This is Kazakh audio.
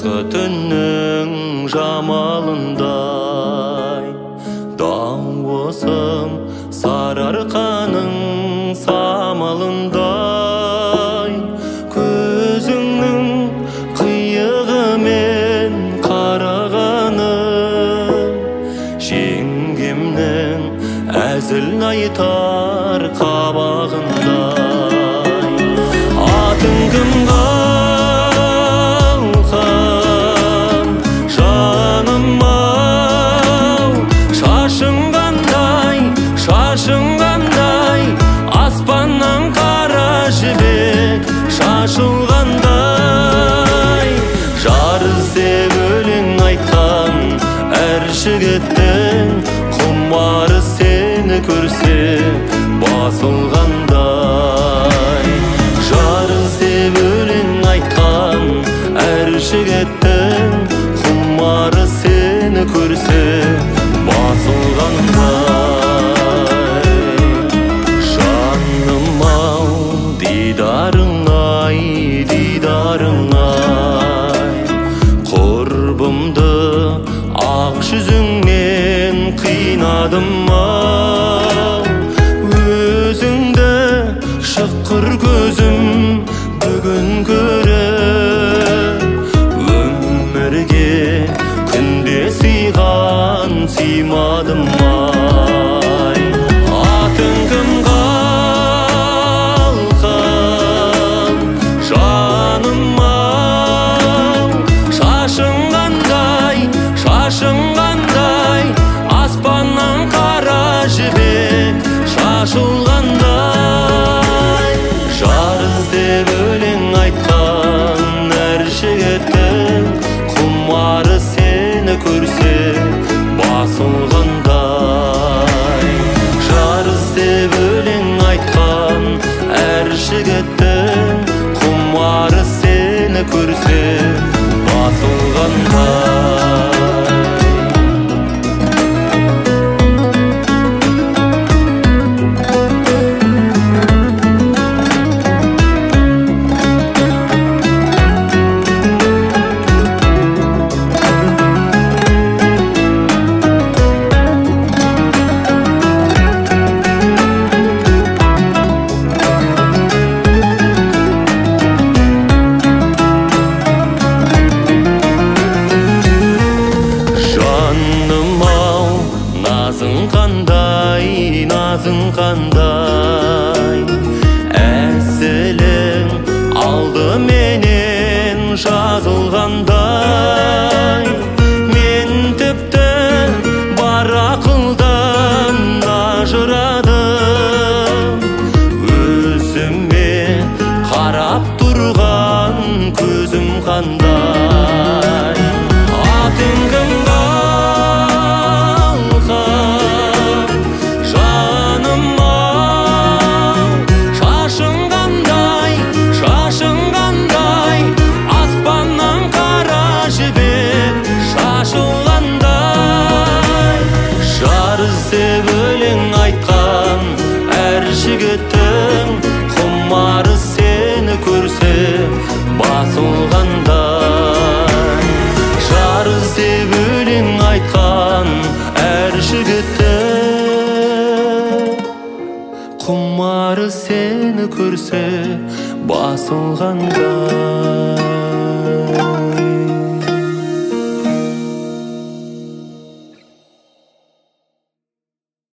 жазғы түннің жамалындай, дауысым сарыарқаның самалындай, көзіңнің қиығымен қарағаным, жеңгемнің әзіл айтар қабағындай. Атың кім қалқам, жаным-ау, шашың қандай, шашың қандай, аспаннан қара жібек шашылғандай. Жар іздеп өлең айтқан әр жігіттің құмары сені көрсе басылғандай. Жар іздеп өлең айтқан әр жігіттің құмары сені көрсе басылғандай. Жаным-ау, дидарың-ай, дидарың-ай, құрбымды ақ жүзіңнен қинадым-ау. Өзіңді шыққыр көзім бүгін көріп, өмірге күнде сыйған сыймадым-ай. Атың кім қалқам, жаным-ау, шашың қандай, шашың қандай, аспаннан қара жібек шашылғандай. Жар іздеп өлең айтқан әр жігіттің құмары сені көрсе басылғандай. Жар іздеп өлең айтқан әр жігіттің құмары сені көрсе басылғандай. Назың қандай, назың қандай, әсілің алдыменен жазылғандай. Мен тіпті бар ақылдан ажырадым, өзіме қарап тұрған көзім қандай. Атың кім жігіттің құмары сені көрсе басылғандай. Жар іздеп өлең айтқан әр жігіттің құмары сені көрсе басылғандай.